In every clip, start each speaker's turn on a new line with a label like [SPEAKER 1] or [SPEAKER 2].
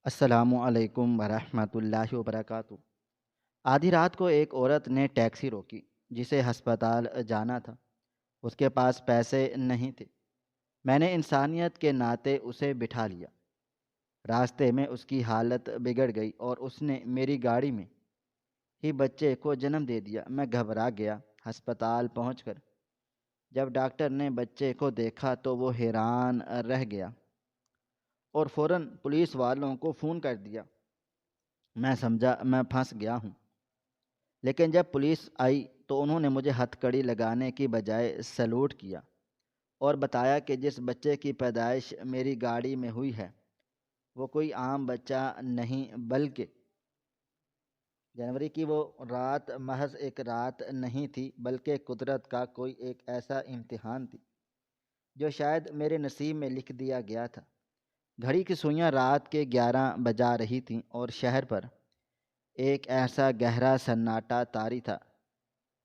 [SPEAKER 1] السلام علیکم ورحمۃ اللہ وبرکاتہ۔ آدھی رات کو ایک عورت نے ٹیکسی روکی جسے ہسپتال جانا تھا۔ اس کے پاس پیسے نہیں تھے۔ میں نے انسانیت کے ناطے اسے بٹھا لیا۔ راستے میں اس کی حالت بگڑ گئی اور اس نے میری گاڑی میں ہی بچے کو جنم دے دیا۔ میں گھبرا گیا۔ ہسپتال پہنچ کر جب ڈاکٹر نے بچے کو دیکھا تو وہ حیران رہ گیا اور فوراً پولیس والوں کو فون کر دیا۔ میں سمجھا میں پھنس گیا ہوں، لیکن جب پولیس آئی تو انہوں نے مجھے ہتھ کڑی لگانے کی بجائے سلوٹ کیا اور بتایا کہ جس بچے کی پیدائش میری گاڑی میں ہوئی ہے وہ کوئی عام بچہ نہیں، بلکہ جنوری کی وہ رات محض ایک رات نہیں تھی، بلکہ قدرت کا کوئی ایک ایسا امتحان تھی جو شاید میرے نصیب میں لکھ دیا گیا تھا۔ گھڑی کی سوئیاں رات کے 11 بجا رہی تھیں اور شہر پر ایک ایسا گہرا سناٹا طاری تھا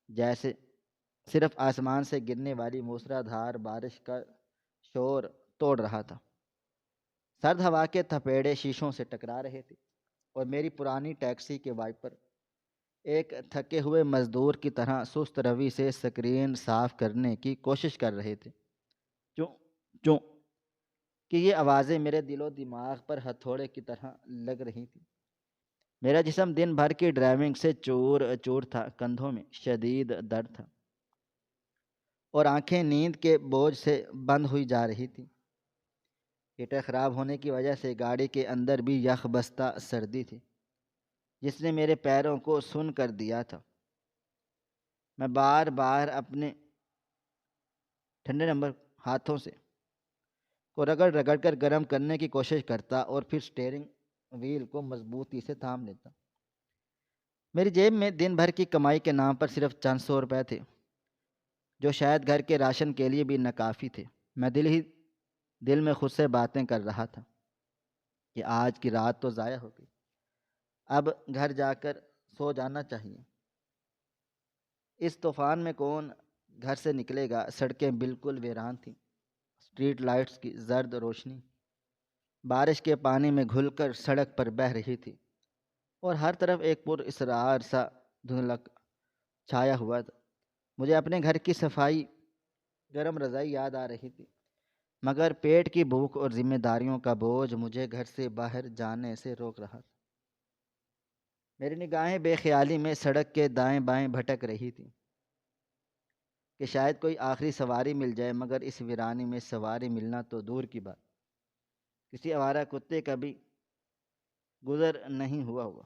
[SPEAKER 1] جیسے صرف آسمان سے گرنے والی موسلادھار بارش کا شور توڑ رہا تھا۔ سرد ہوا کے تھپیڑے شیشوں سے ٹکرا رہے تھے اور میری پرانی ٹیکسی کے وائپر ایک تھکے ہوئے مزدور کی طرح سست روی سے سکرین صاف کرنے کی کوشش کر رہے تھے۔ چوں چوں کہ یہ آوازیں میرے دل و دماغ پر ہتھوڑے کی طرح لگ رہی تھیں۔ میرا جسم دن بھر کی ڈرائیونگ سے چور چور تھا، کندھوں میں شدید درد تھا اور آنکھیں نیند کے بوجھ سے بند ہوئی جا رہی تھیں۔ ہیٹر خراب ہونے کی وجہ سے گاڑی کے اندر بھی یخ بستہ سردی تھی جس نے میرے پیروں کو سن کر دیا تھا۔ میں بار بار اپنے ٹھنڈے نمبر ہاتھوں سے کو رگڑ رگڑ کر گرم کرنے کی کوشش کرتا اور پھر سٹیئرنگ وہیل کو مضبوطی سے تھام لیتا۔ میری جیب میں دن بھر کی کمائی کے نام پر صرف چند 100 روپے تھے جو شاید گھر کے راشن کے لیے بھی ناکافی تھے۔ میں دل میں خود سے باتیں کر رہا تھا کہ آج کی رات تو ضائع ہو گئی، اب گھر جا کر سو جانا چاہیے۔ اس طوفان میں کون گھر سے نکلے گا؟ سڑکیں بالکل ویران تھیں۔ اسٹریٹ لائٹس کی زرد روشنی بارش کے پانی میں گھل کر سڑک پر بہہ رہی تھی اور ہر طرف ایک پر اسرار سا دھندلک چھایا ہوا تھا۔ مجھے اپنے گھر کی صفائی، گرم رضائی یاد آ رہی تھی، مگر پیٹ کی بھوک اور ذمہ داریوں کا بوجھ مجھے گھر سے باہر جانے سے روک رہا تھا۔ میری نگاہیں بے خیالی میں سڑک کے دائیں بائیں بھٹک رہی تھیں کہ شاید کوئی آخری سواری مل جائے، مگر اس ویرانی میں سواری ملنا تو دور کی بات، کسی آوارہ کتے کا بھی گزر نہیں ہوا ہوگا۔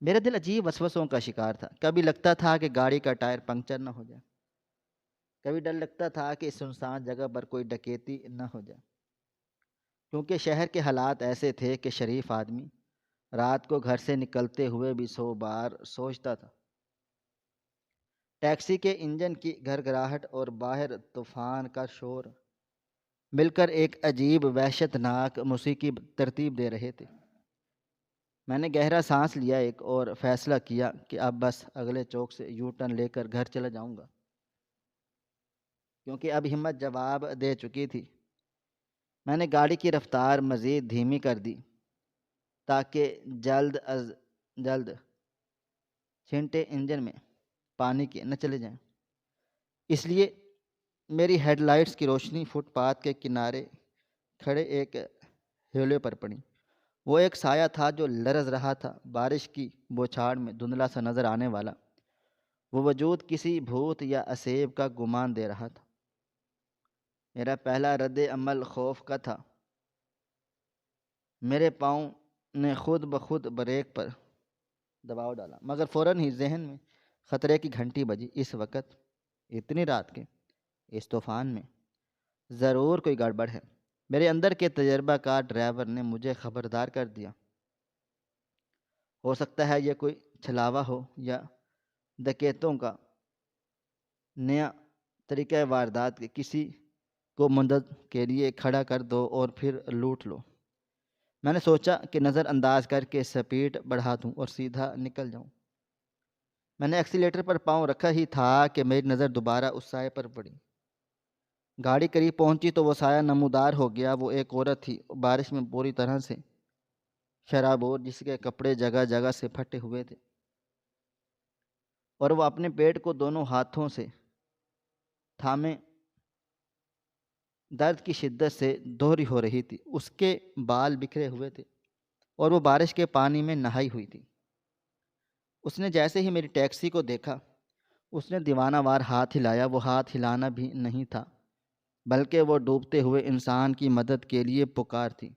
[SPEAKER 1] میرا دل عجیب وسوسوں کا شکار تھا۔ کبھی لگتا تھا کہ گاڑی کا ٹائر پنکچر نہ ہو جائے، کبھی ڈر لگتا تھا کہ اس سنسان جگہ پر کوئی ڈکیتی نہ ہو جائے، کیونکہ شہر کے حالات ایسے تھے کہ شریف آدمی رات کو گھر سے نکلتے ہوئے بھی 100 بار سوچتا تھا۔ ٹیکسی کے انجن کی گھرگھراہٹ اور باہر طوفان کا شور مل کر ایک عجیب وحشت ناک موسیقی ترتیب دے رہے تھے۔ میں نے گہرا سانس لیا ایک اور فیصلہ کیا کہ اب بس اگلے چوک سے یو ٹرن لے کر گھر چلا جاؤں گا، کیونکہ اب ہمت جواب دے چکی تھی۔ میں نے گاڑی کی رفتار مزید دھیمی کر دی تاکہ جلد از جلد چھینٹے انجن میں پانی کے نہ چلے جائیں۔ اس لیے میری ہیڈ لائٹس کی روشنی فٹ پاتھ کے کنارے کھڑے ایک ہیولے پر پڑی۔ وہ ایک سایہ تھا جو لرز رہا تھا، بارش کی بوچھاڑ میں دھندلا سا نظر آنے والا۔ وہ وجود کسی بھوت یا اسیب کا گمان دے رہا تھا۔ میرا پہلا رد عمل خوف کا تھا۔ میرے پاؤں نے خود بخود بریک پر دباؤ ڈالا، مگر فوراً ہی ذہن میں خطرے کی گھنٹی بجی۔ اس وقت، اتنی رات کے اس طوفان میں ضرور کوئی گڑبڑ ہے۔ میرے اندر کے تجربہ کار ڈرائیور نے مجھے خبردار کر دیا۔ ہو سکتا ہے یہ کوئی چھلاوا ہو یا ڈکیتوں کا نیا طریقہ واردات کے، کسی کو مدد کے لیے کھڑا کر دو اور پھر لوٹ لو۔ میں نے سوچا کہ نظر انداز کر کے سپیڈ بڑھا دوں اور سیدھا نکل جاؤں۔ میں نے ایکسیلیٹر پر پاؤں رکھا ہی تھا کہ میری نظر دوبارہ اس سائے پر پڑی۔ گاڑی قریب پہنچی تو وہ سایہ نمودار ہو گیا۔ وہ ایک عورت تھی، بارش میں پوری طرح سے شرابور، جس کے کپڑے جگہ جگہ سے پھٹے ہوئے تھے، اور وہ اپنے پیٹ کو دونوں ہاتھوں سے تھامے درد کی شدت سے دوہری ہو رہی تھی۔ اس کے بال بکھرے ہوئے تھے اور وہ بارش کے پانی میں نہائی ہوئی تھی۔ اس نے جیسے ہی میری ٹیکسی کو دیکھا، اس نے دیوانہ وار ہاتھ ہلایا۔ وہ ہاتھ ہلانا بھی نہیں تھا، بلکہ وہ ڈوبتے ہوئے انسان کی مدد کے لیے پکار تھی۔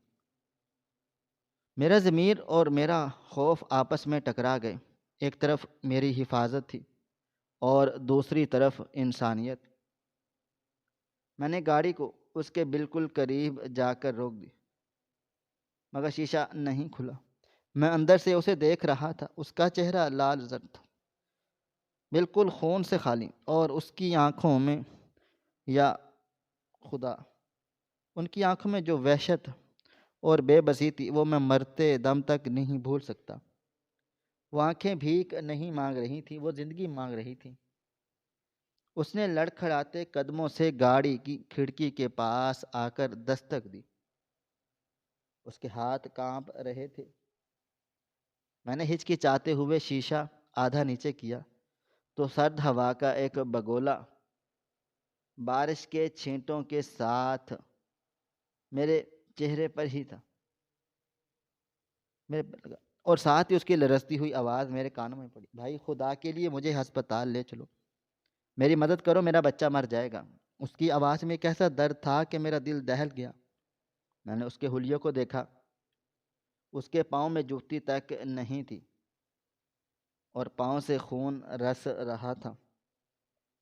[SPEAKER 1] میرا ضمیر اور میرا خوف آپس میں ٹکرا گئے۔ ایک طرف میری حفاظت تھی اور دوسری طرف انسانیت۔ میں نے گاڑی کو اس کے بالکل قریب جا کر روک دی، مگر شیشہ نہیں کھلا۔ میں اندر سے اسے دیکھ رہا تھا۔ اس کا چہرہ لال زرد تھا، بالکل خون سے خالی، اور اس کی آنکھوں میں، یا خدا، ان کی آنکھوں میں جو وحشت اور بے بسی تھی وہ میں مرتے دم تک نہیں بھول سکتا۔ وہ آنکھیں بھیک نہیں مانگ رہی تھیں، وہ زندگی مانگ رہی تھیں۔ اس نے لڑکھڑاتے قدموں سے گاڑی کی کھڑکی کے پاس آ کر دستک دی۔ اس کے ہاتھ کانپ رہے تھے۔ میں نے ہچکچاتے ہوئے شیشہ آدھا نیچے کیا تو سرد ہوا کا ایک بگولا بارش کے چھینٹوں کے ساتھ میرے چہرے پر ہی تھا، میرے پر لگا، اور ساتھ ہی اس کی لرزتی ہوئی آواز میرے کانوں میں پڑی، بھائی خدا کے لیے مجھے ہسپتال لے چلو، میری مدد کرو، میرا بچہ مر جائے گا۔ اس کی آواز میں ایک ایسا درد تھا کہ میرا دل دہل گیا۔ میں نے اس کے حلیوں کو دیکھا۔ اس کے پاؤں میں جوتی تک نہیں تھی اور پاؤں سے خون رس رہا تھا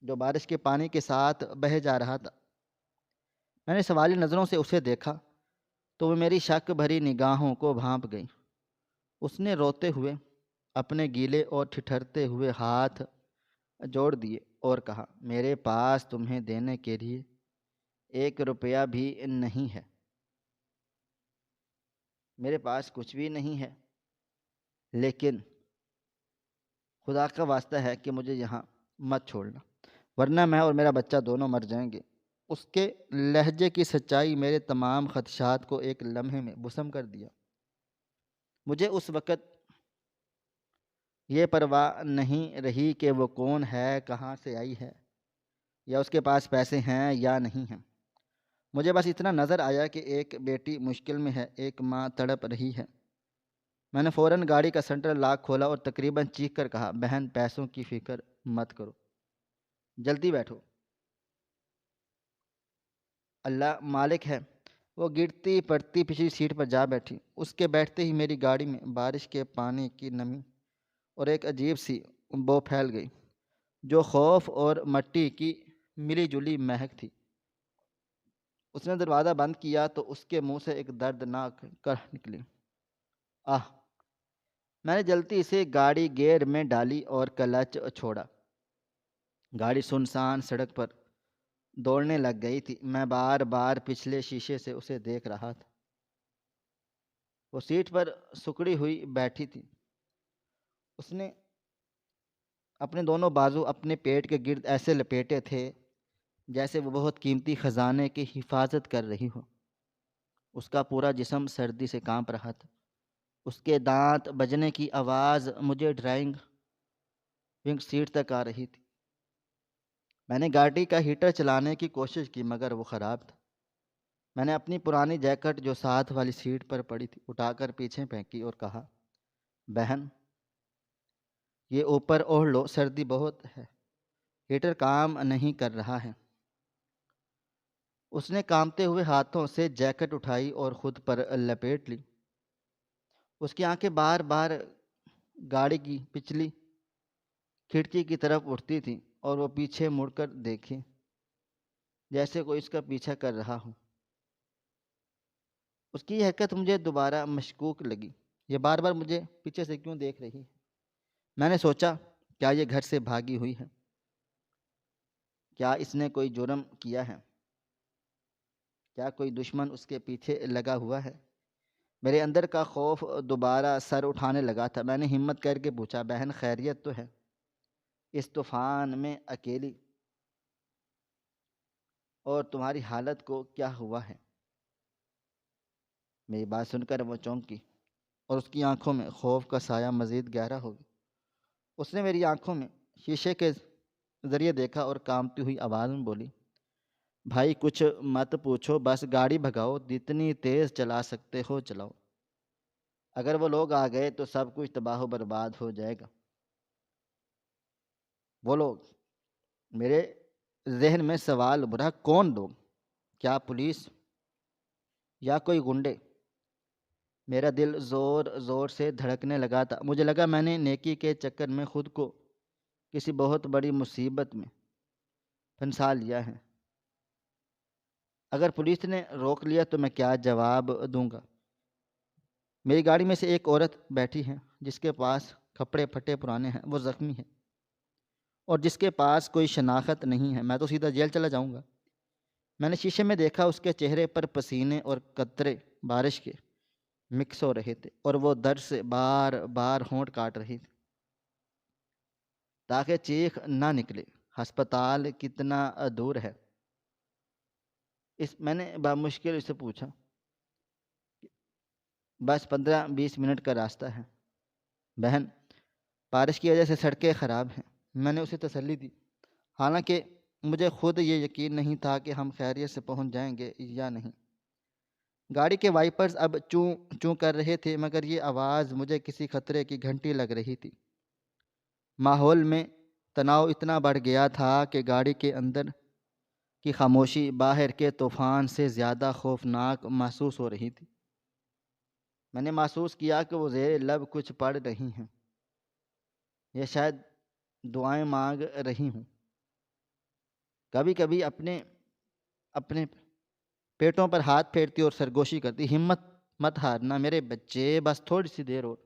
[SPEAKER 1] جو بارش کے پانی کے ساتھ بہہ جا رہا تھا۔ میں نے سوالی نظروں سے اسے دیکھا تو وہ میری شک بھری نگاہوں کو بھانپ گئی۔ اس نے روتے ہوئے اپنے گیلے اور ٹھٹھرتے ہوئے ہاتھ جوڑ دیے اور کہا، میرے پاس تمہیں دینے کے لیے 1 روپیہ بھی نہیں ہے، میرے پاس کچھ بھی نہیں ہے، لیکن خدا کا واسطہ ہے کہ مجھے یہاں مت چھوڑنا، ورنہ میں اور میرا بچہ دونوں مر جائیں گے۔ اس کے لہجے کی سچائی میرے تمام خدشات کو ایک لمحے میں بسم کر دیا۔ مجھے اس وقت یہ پرواہ نہیں رہی کہ وہ کون ہے، کہاں سے آئی ہے، یا اس کے پاس پیسے ہیں یا نہیں ہیں۔ مجھے بس اتنا نظر آیا کہ ایک بیٹی مشکل میں ہے، ایک ماں تڑپ رہی ہے۔ میں نے فوراً گاڑی کا سینٹرل لاک کھولا اور تقریباً چیخ کر کہا، بہن پیسوں کی فکر مت کرو، جلدی بیٹھو، اللہ مالک ہے۔ وہ گرتی پڑتی پچھلی سیٹ پر جا بیٹھی۔ اس کے بیٹھتے ہی میری گاڑی میں بارش کے پانی کی نمی اور ایک عجیب سی بو پھیل گئی جو خوف اور مٹی کی ملی جلی مہک تھی۔ اس نے دروازہ بند کیا تو اس کے منہ سے ایک دردناک کرہ نکلی، آہ! میں نے جلدی سے گاڑی گیئر میں ڈالی اور کلچ چھوڑا۔ گاڑی سنسان سڑک پر دوڑنے لگ گئی تھی۔ میں بار بار پچھلے شیشے سے اسے دیکھ رہا تھا۔ وہ سیٹ پر سکڑی ہوئی بیٹھی تھی۔ اس نے اپنے دونوں بازو اپنے پیٹ کے گرد ایسے لپیٹے تھے جیسے وہ بہت قیمتی خزانے کی حفاظت کر رہی ہو۔ اس کا پورا جسم سردی سے کانپ رہا تھا۔ اس کے دانت بجنے کی آواز مجھے ڈرائیونگ سیٹ تک آ رہی تھی۔ میں نے گاڑی کا ہیٹر چلانے کی کوشش کی مگر وہ خراب تھا۔ میں نے اپنی پرانی جیکٹ جو ساتھ والی سیٹ پر پڑی تھی اٹھا کر پیچھے پھینکی اور کہا، بہن یہ اوپر اوڑھ لو، سردی بہت ہے، ہیٹر کام نہیں کر رہا ہے۔ اس نے کانپتے ہوئے ہاتھوں سے جیکٹ اٹھائی اور خود پر لپیٹ لی۔ اس کی آنکھیں بار بار گاڑی کی پچھلی کھڑکی کی طرف اٹھتی تھیں اور وہ پیچھے مڑ کر دیکھے جیسے کوئی اس کا پیچھا کر رہا ہو۔ اس کی یہ حرکت مجھے دوبارہ مشکوک لگی، یہ بار بار مجھے پیچھے سے کیوں دیکھ رہی ہے؟ میں نے سوچا، کیا یہ گھر سے بھاگی ہوئی ہے؟ کیا اس نے کوئی جرم کیا ہے؟ کیا کوئی دشمن اس کے پیچھے لگا ہوا ہے؟ میرے اندر کا خوف دوبارہ سر اٹھانے لگا تھا۔ میں نے ہمت کر کے پوچھا، بہن خیریت تو ہے؟ اس طوفان میں اکیلی اور تمہاری حالت کو کیا ہوا ہے؟ میری بات سن کر وہ چونکی اور اس کی آنکھوں میں خوف کا سایہ مزید گہرا ہو گیا۔ اس نے میری آنکھوں میں شیشے کے ذریعے دیکھا اور کانپتی ہوئی آواز میں بولی، بھائی کچھ مت پوچھو، بس گاڑی بھگاؤ، جتنی تیز چلا سکتے ہو چلاؤ، اگر وہ لوگ آ گئے تو سب کچھ تباہ و برباد ہو جائے گا۔ وہ لوگ؟ میرے ذہن میں سوال ابھرا، کون لوگ؟ کیا پولیس یا کوئی گنڈے؟ میرا دل زور زور سے دھڑکنے لگا تھا۔ مجھے لگا میں نے نیکی کے چکر میں خود کو کسی بہت بڑی مصیبت میں پھنسا لیا ہے۔ اگر پولیس نے روک لیا تو میں کیا جواب دوں گا؟ میری گاڑی میں سے ایک عورت بیٹھی ہے جس کے پاس کپڑے پھٹے پرانے ہیں، وہ زخمی ہے اور جس کے پاس کوئی شناخت نہیں ہے۔ میں تو سیدھا جیل چلا جاؤں گا۔ میں نے شیشے میں دیکھا، اس کے چہرے پر پسینے اور قطرے بارش کے مکس ہو رہے تھے اور وہ درد سے بار بار ہونٹ کاٹ رہی تھی تاکہ چیخ نہ نکلے۔ ہسپتال کتنا دور ہے؟ میں نے بامشکل اسے پوچھا۔ بس 15-20 منٹ کا راستہ ہے بہن، بارش کی وجہ سے سڑکیں خراب ہیں، میں نے اسے تسلی دی، حالانکہ مجھے خود یہ یقین نہیں تھا کہ ہم خیریت سے پہنچ جائیں گے یا نہیں۔ گاڑی کے وائپرز اب چوں چوں کر رہے تھے، مگر یہ آواز مجھے کسی خطرے کی گھنٹی لگ رہی تھی۔ ماحول میں تناؤ اتنا بڑھ گیا تھا کہ گاڑی کے اندر کی خاموشی باہر کے طوفان سے زیادہ خوفناک محسوس ہو رہی تھی۔ میں نے محسوس کیا کہ وہ زیر لب کچھ پڑھ رہی ہیں، یہ شاید دعائیں مانگ رہی ہوں۔ کبھی کبھی اپنے اپنے پیٹوں پر ہاتھ پھیرتی اور سرگوشی کرتی، ہمت مت ہارنا میرے بچے، بس تھوڑی سی دیر اور۔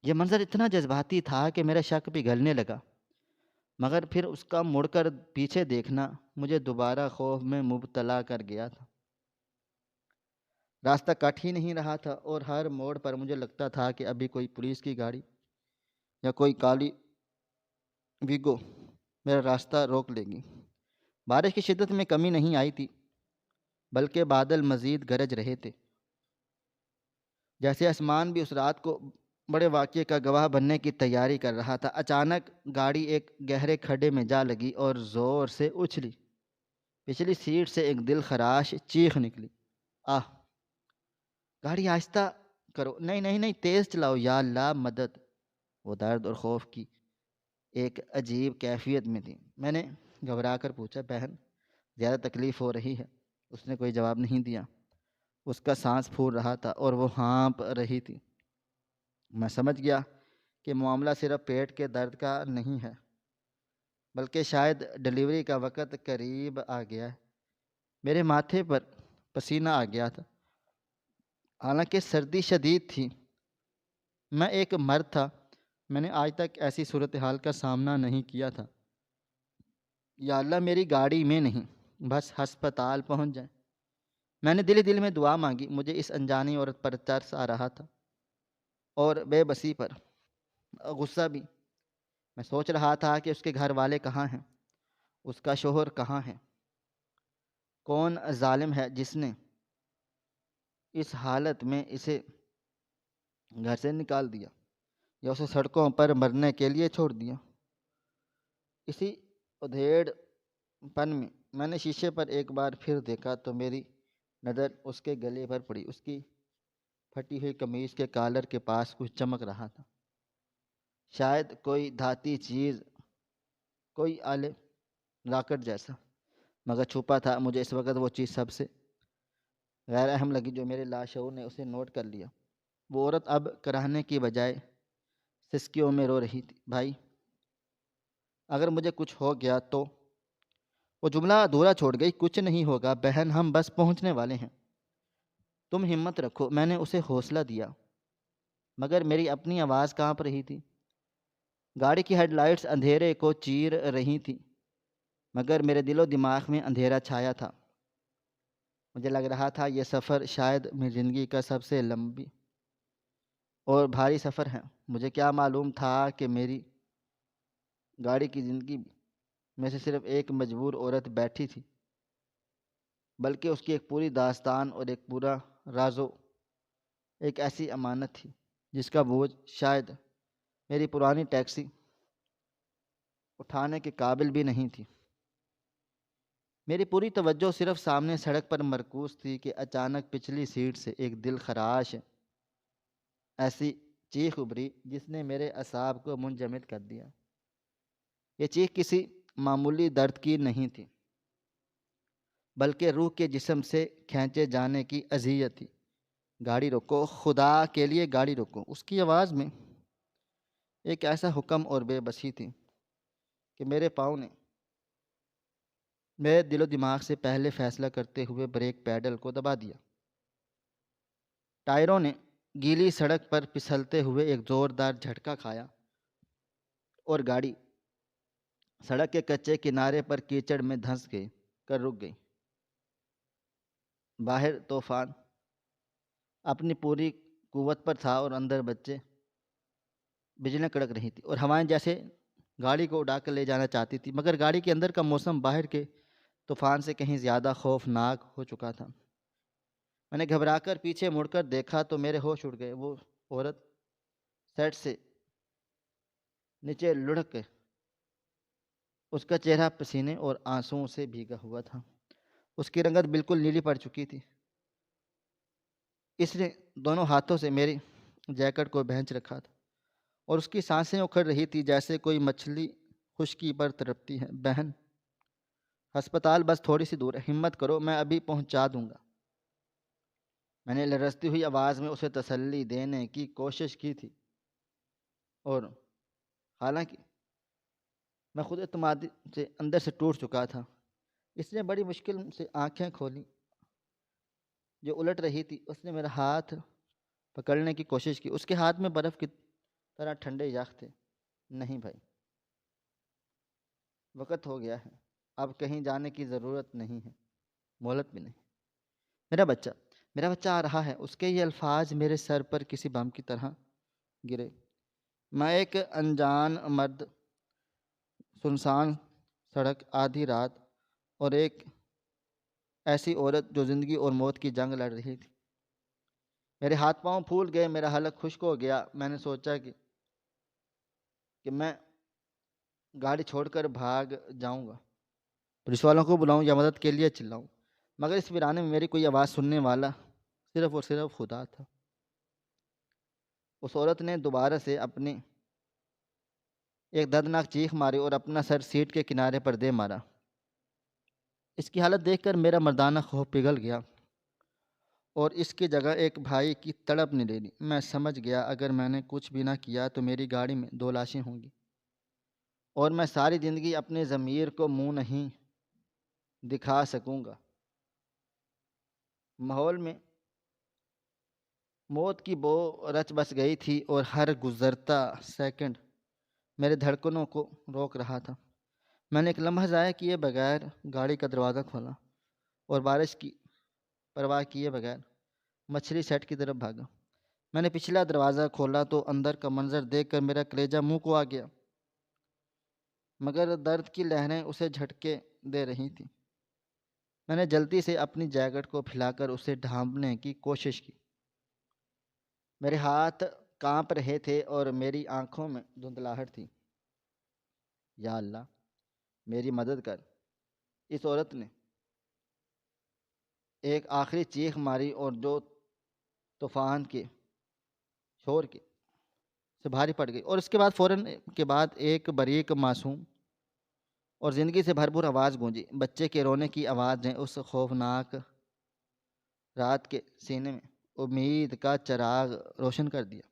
[SPEAKER 1] یہ منظر اتنا جذباتی تھا کہ میرا شک پگھلنے لگا، مگر پھر اس کا مڑ کر پیچھے دیکھنا مجھے دوبارہ خوف میں مبتلا کر گیا تھا۔ راستہ کٹ ہی نہیں رہا تھا اور ہر موڑ پر مجھے لگتا تھا کہ ابھی کوئی پولیس کی گاڑی یا کوئی کالی ویگو میرا راستہ روک لے گی۔ بارش کی شدت میں کمی نہیں آئی تھی، بلکہ بادل مزید گرج رہے تھے، جیسے آسمان بھی اس رات کو بڑے واقعے کا گواہ بننے کی تیاری کر رہا تھا۔ اچانک گاڑی ایک گہرے کھڈے میں جا لگی اور زور سے اچھلی۔ پچھلی سیٹ سے ایک دل خراش چیخ نکلی، آہ! گاڑی آہستہ کرو، نہیں نہیں نہیں، تیز چلاؤ، یا اللہ مدد! وہ درد اور خوف کی ایک عجیب کیفیت میں تھی۔ میں نے گھبرا کر پوچھا، بہن زیادہ تکلیف ہو رہی ہے؟ اس نے کوئی جواب نہیں دیا۔ اس کا سانس پھول رہا تھا اور وہ ہانپ رہی تھی۔ میں سمجھ گیا کہ معاملہ صرف پیٹ کے درد کا نہیں ہے، بلکہ شاید ڈلیوری کا وقت قریب آ گیا ہے۔ میرے ماتھے پر پسینہ آ گیا تھا، حالانکہ سردی شدید تھی۔ میں ایک مرد تھا، میں نے آج تک ایسی صورتحال کا سامنا نہیں کیا تھا۔ یا اللہ میری گاڑی میں نہیں، بس ہسپتال پہنچ جائیں۔ میں نے دل میں دعا مانگی۔ مجھے اس انجانی عورت پر ترس آ رہا تھا اور بے بسی پر غصہ بھی۔ میں سوچ رہا تھا کہ اس کے گھر والے کہاں ہیں، اس کا شوہر کہاں ہے، کون ظالم ہے جس نے اس حالت میں اسے گھر سے نکال دیا یا اسے سڑکوں پر مرنے کے لیے چھوڑ دیا۔ اسی ادھیڑ پن میں نے شیشے پر ایک بار پھر دیکھا تو میری نظر اس کے گلے پر پڑی۔ اس کی پھٹی ہوئی قمیض کے کالر کے پاس کچھ چمک رہا تھا، شاید کوئی دھاتی چیز، کوئی آلے لاکٹ جیسا، مگر چھپا تھا۔ مجھے اس وقت وہ چیز سب سے غیر اہم لگی جو میرے لاشعور نے اسے نوٹ کر لیا۔ وہ عورت اب کراہنے کی بجائے سسکیوں میں رو رہی تھی، بھائی اگر مجھے کچھ ہو گیا تو؟ وہ جملہ ادھورا چھوڑ گئی۔ کچھ نہیں ہوگا بہن، ہم بس پہنچنے والے ہیں، تم ہمت رکھو۔ میں نے اسے حوصلہ دیا، مگر میری اپنی آواز کانپ رہی تھی۔ گاڑی کی ہیڈ لائٹس اندھیرے کو چیر رہی تھی، مگر میرے دل و دماغ میں اندھیرا چھایا تھا۔ مجھے لگ رہا تھا یہ سفر شاید میری زندگی کا سب سے لمبی اور بھاری سفر ہے۔ مجھے کیا معلوم تھا کہ میری گاڑی کی زندگی میں سے صرف ایک مجبور عورت بیٹھی تھی بلکہ اس کی ایک پوری داستان اور ایک پورا رازو ایک ایسی امانت تھی جس کا بوجھ شاید میری پرانی ٹیکسی اٹھانے کے قابل بھی نہیں تھی۔ میری پوری توجہ صرف سامنے سڑک پر مرکوز تھی کہ اچانک پچھلی سیٹ سے ایک دل خراش ایسی چیخ ابھری جس نے میرے اعصاب کو منجمد کر دیا۔ یہ چیخ کسی معمولی درد کی نہیں تھی، بلکہ روح کے جسم سے کھینچے جانے کی اذیت تھی۔ گاڑی روکو، خدا کے لیے گاڑی روکو۔ اس کی آواز میں ایک ایسا حکم اور بے بسی تھی کہ میرے پاؤں نے میرے دل و دماغ سے پہلے فیصلہ کرتے ہوئے بریک پیڈل کو دبا دیا۔ ٹائروں نے گیلی سڑک پر پھسلتے ہوئے ایک زوردار جھٹکا کھایا اور گاڑی سڑک کے کچے کنارے پر کیچڑ میں دھنس گئی کر رک گئی۔ باہر طوفان اپنی پوری قوت پر تھا اور اندر بجلیاں کڑک رہی تھی اور ہوائیں جیسے گاڑی کو اڑا کر لے جانا چاہتی تھی، مگر گاڑی کے اندر کا موسم باہر کے طوفان سے کہیں زیادہ خوفناک ہو چکا تھا۔ میں نے گھبرا کر پیچھے مڑ کر دیکھا تو میرے ہوش اڑ گئے۔ وہ عورت سیٹ سے نیچے لڑک کے، اس کا چہرہ پسینے اور آنسوؤں سے بھیگا ہوا تھا۔ اس کی رنگت بالکل نیلی پڑ چکی تھی۔ اس نے دونوں ہاتھوں سے میری جیکٹ کو بھینچ رکھا تھا اور اس کی سانسیں اکھڑ رہی تھی جیسے کوئی مچھلی خشکی پر تڑپتی ہے۔ بہن، ہسپتال بس تھوڑی سی دور ہے، ہمت کرو، میں ابھی پہنچا دوں گا۔ میں نے لرزتی ہوئی آواز میں اسے تسلی دینے کی کوشش کی تھی، اور حالانکہ میں خود اعتمادی سے اندر سے ٹوٹ چکا تھا۔ اس نے بڑی مشکل سے آنکھیں کھولیں جو الٹ رہی تھی۔ اس نے میرا ہاتھ پکڑنے کی کوشش کی۔ اس کے ہاتھ میں برف کی طرح ٹھنڈے یخ تھے۔ نہیں بھائی، وقت ہو گیا ہے، اب کہیں جانے کی ضرورت نہیں ہے، مہلت بھی نہیں۔ میرا بچہ آ رہا ہے۔ اس کے یہ الفاظ میرے سر پر کسی بم کی طرح گرے۔ میں ایک انجان مرد، سنسان سڑک، آدھی رات، اور ایک ایسی عورت جو زندگی اور موت کی جنگ لڑ رہی تھی۔ میرے ہاتھ پاؤں پھول گئے، میرا حلق خشک ہو گیا۔ میں نے سوچا کہ میں گاڑی چھوڑ کر بھاگ جاؤں گا، پولیس والوں کو بلاؤں یا مدد کے لیے چلاؤں، مگر اس ویرانے میں میری کوئی آواز سننے والا صرف اور صرف خدا تھا۔ اس عورت نے دوبارہ سے اپنی ایک دردناک چیخ ماری اور اپنا سر سیٹ کے کنارے پر دے مارا۔ اس کی حالت دیکھ کر میرا مردانہ خوف پگھل گیا اور اس کی جگہ ایک بھائی کی تڑپ نے لے لی۔ میں سمجھ گیا اگر میں نے کچھ بھی نہ کیا تو میری گاڑی میں 2 لاشیں ہوں گی اور میں ساری زندگی اپنے ضمیر کو منہ نہیں دکھا سکوں گا۔ ماحول میں موت کی بو رچ بس گئی تھی اور ہر گزرتا سیکنڈ میرے دھڑکنوں کو روک رہا تھا۔ میں نے ایک لمحہ ضائع کیے بغیر گاڑی کا دروازہ کھولا اور بارش کی پرواہ کیے بغیر مچھلی سیٹ کی طرف بھاگا۔ میں نے پچھلا دروازہ کھولا تو اندر کا منظر دیکھ کر میرا کلیجہ منہ کو آ گیا، مگر درد کی لہریں اسے جھٹکے دے رہی تھیں۔ میں نے جلدی سے اپنی جیکٹ کو پھیلا کر اسے ڈھانپنے کی کوشش کی۔ میرے ہاتھ کانپ رہے تھے اور میری آنکھوں میں دھندلاہٹ تھی۔ یا اللہ، میری مدد کر۔ اس عورت نے ایک آخری چیخ ماری اور جو طوفان کے شور کے سے بھاری پڑ گئی، اور اس کے بعد فوراً کے بعد ایک باریک معصوم اور زندگی سے بھرپور آواز گونجی۔ بچے کے رونے کی آواز نے اس خوفناک رات کے سینے میں امید کا چراغ روشن کر دیا۔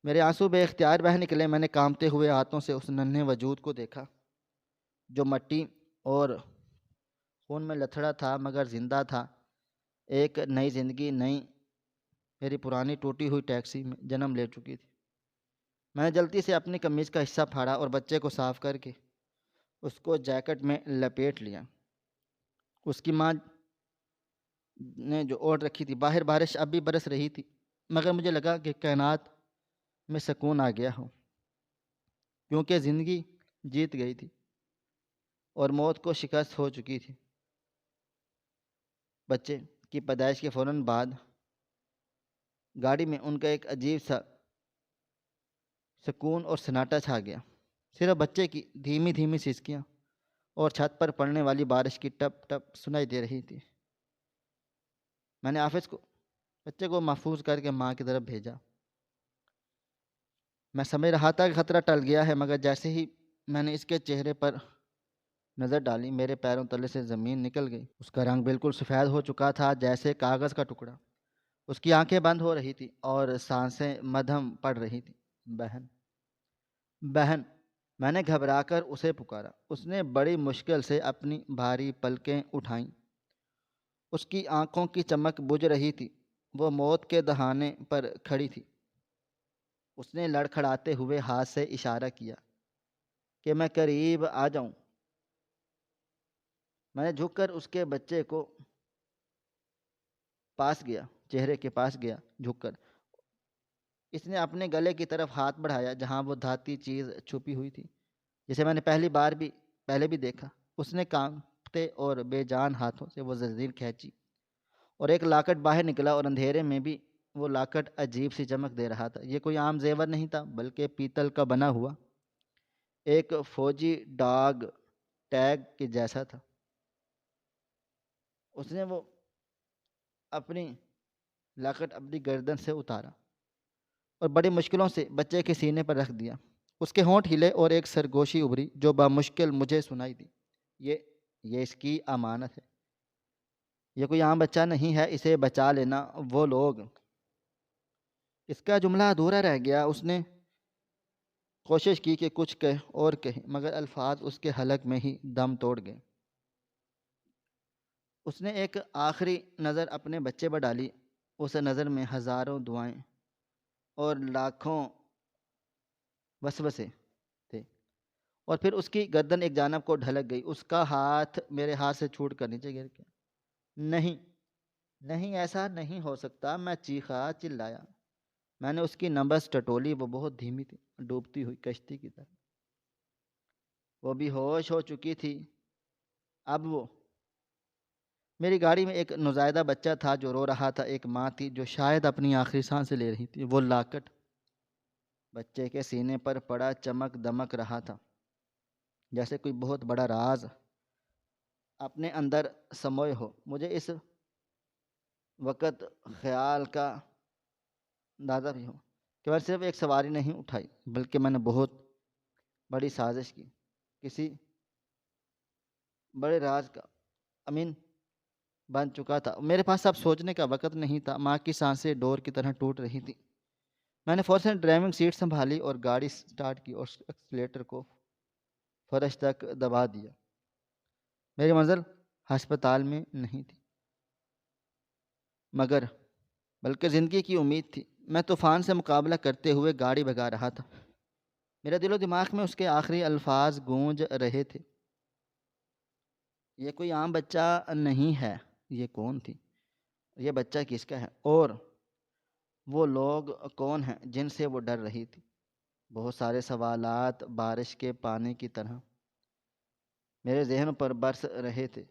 [SPEAKER 1] میرے آنسو بے اختیار بہہ نکلے۔ میں نے کانپتے ہوئے ہاتھوں سے اس ننھے وجود کو دیکھا جو مٹی اور خون میں لتھڑا تھا مگر زندہ تھا۔ ایک نئی زندگی میری پرانی ٹوٹی ہوئی ٹیکسی میں جنم لے چکی تھی۔ میں نے جلدی سے اپنی قمیض کا حصہ پھاڑا اور بچے کو صاف کر کے اس کو جیکٹ میں لپیٹ لیا۔ اس کی ماں نے جو اوڑھ رکھی تھی، باہر بارش اب بھی برس رہی تھی، مگر مجھے لگا کہ کائنات میں سکون آ گیا ہو، کیونکہ زندگی جیت گئی تھی اور موت کو شکست ہو چکی تھی۔ بچے کی پیدائش کے فوراً بعد گاڑی میں ان کا ایک عجیب سا سکون اور سناٹا چھا گیا۔ صرف بچے کی دھیمی دھیمی سسکیاں اور چھت پر پڑنے والی بارش کی ٹپ ٹپ سنائی دے رہی تھی۔ میں نے آفس کو بچے کو محفوظ کر کے ماں کی طرف بھیجا۔ میں سمجھ رہا تھا کہ خطرہ ٹل گیا ہے، مگر جیسے ہی میں نے اس کے چہرے پر نظر ڈالی میرے پیروں تلے سے زمین نکل گئی۔ اس کا رنگ بالکل سفید ہو چکا تھا جیسے کاغذ کا ٹکڑا۔ اس کی آنکھیں بند ہو رہی تھی اور سانسیں مدھم پڑ رہی تھیں۔ بہن، بہن، میں نے گھبرا کر اسے پکارا۔ اس نے بڑی مشکل سے اپنی بھاری پلکیں اٹھائیں۔ اس کی آنکھوں کی چمک بجھ رہی تھی۔ وہ موت کے دہانے پر کھڑی تھی۔ اس نے لڑکھڑاتے ہوئے ہاتھ سے اشارہ کیا کہ میں قریب آ جاؤں۔ میں نے جھک کر اس کے بچے کو پاس گیا، چہرے کے پاس گیا جھک کر۔ اس نے اپنے گلے کی طرف ہاتھ بڑھایا جہاں وہ دھاتی چیز چھپی ہوئی تھی، جسے میں نے پہلے بھی دیکھا۔ اس نے کانپتے اور بے جان ہاتھوں سے وہ زنجیر کھینچی اور ایک لاکٹ باہر نکلا، اور اندھیرے میں بھی وہ لاکٹ عجیب سی چمک دے رہا تھا۔ یہ کوئی عام زیور نہیں تھا، بلکہ پیتل کا بنا ہوا ایک فوجی ڈاگ ٹیگ کے جیسا تھا۔ اس نے وہ اپنی لاکٹ اپنی گردن سے اتارا اور بڑی مشکلوں سے بچے کے سینے پر رکھ دیا۔ اس کے ہونٹ ہلے اور ایک سرگوشی ابھری جو بامشکل مجھے سنائی دی۔ یہ اس کی امانت ہے۔ یہ کوئی عام بچہ نہیں ہے، اسے بچا لینا۔ وہ لوگ۔ اس کا جملہ ادھورا رہ گیا۔ اس نے کوشش کی کہ کچھ کہے مگر الفاظ اس کے حلق میں ہی دم توڑ گئے۔ اس نے ایک آخری نظر اپنے بچے پر ڈالی۔ اس نظر میں ہزاروں دعائیں اور لاکھوں وسوسے تھے، اور پھر اس کی گردن ایک جانب کو ڈھلک گئی۔ اس کا ہاتھ میرے ہاتھ سے چھوٹ کر نیچے گر گیا۔ نہیں، نہیں، ایسا نہیں ہو سکتا، میں چلایا۔ میں نے اس کی نبض ٹٹولی۔ وہ بہت دھیمی تھی، ڈوبتی ہوئی کشتی کی طرح۔ وہ بھی ہوش ہو چکی تھی اب۔ وہ میری گاڑی میں ایک نوزائیدہ بچہ تھا جو رو رہا تھا۔ ایک ماں تھی جو شاید اپنی آخری سانسیں لے رہی تھی۔ وہ لاکٹ بچے کے سینے پر پڑا چمک دمک رہا تھا، جیسے کوئی بہت بڑا راز اپنے اندر سموئے ہو۔ مجھے اس وقت خیال کا اندازہ بھی ہو کہ میں صرف ایک سواری نہیں اٹھائی، بلکہ میں نے بہت بڑی سازش کی، کسی بڑے راز کا امین بن چکا تھا۔ میرے پاس اب سوچنے کا وقت نہیں تھا۔ ماں کی سانسیں ڈور کی طرح ٹوٹ رہی تھیں۔ میں نے فوراً ڈرائیونگ سیٹ سنبھالی اور گاڑی سٹارٹ کی اور ایکسیلیٹر کو فرش تک دبا دیا۔ میری منزل ہسپتال میں نہیں تھی، بلکہ زندگی کی امید تھی۔ میں طوفان سے مقابلہ کرتے ہوئے گاڑی بھگا رہا تھا۔ میرے دل و دماغ میں اس کے آخری الفاظ گونج رہے تھے۔ یہ کوئی عام بچہ نہیں ہے۔ یہ کون تھی؟ یہ بچہ کس کا ہے؟ اور وہ لوگ کون ہیں جن سے وہ ڈر رہی تھی؟ بہت سارے سوالات بارش کے پانی کی طرح میرے ذہن پر برس رہے تھے،